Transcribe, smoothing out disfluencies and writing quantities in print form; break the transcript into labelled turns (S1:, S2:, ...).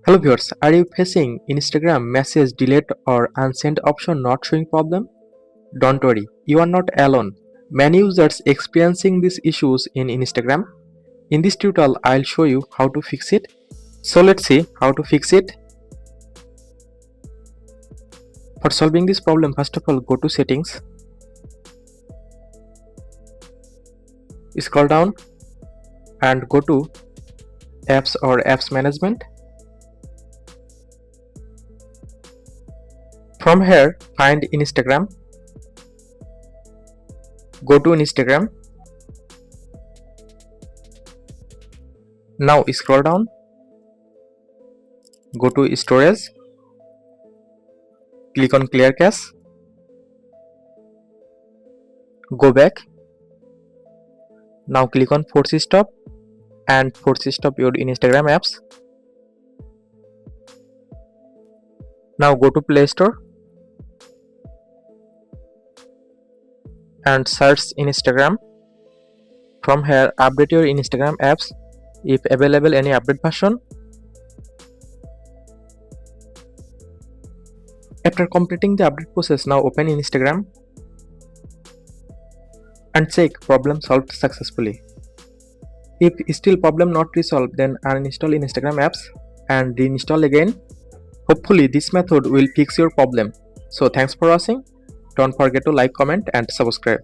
S1: Hello viewers, are you facing Instagram message delete or unsend option not showing problem? Don't worry, you are not alone. Many users experiencing these issues in Instagram. In this tutorial, I'll show you how to fix it. So let's see how to fix it. For solving this problem, first of all, go to settings. Scroll down and go to apps or apps management. From here, find Instagram. Go to Instagram. Now scroll down. Go to storage. Click on clear cache. Go back. Now click on force stop and force stop your Instagram apps. Now go to Play Store and search Instagram. From here, update your Instagram apps if available any update version. After completing the update process, now open Instagram and check problem solved successfully. If still problem not resolved, then uninstall Instagram apps and reinstall again. Hopefully this method will fix your problem. So thanks for watching. Don't forget to like, comment and subscribe.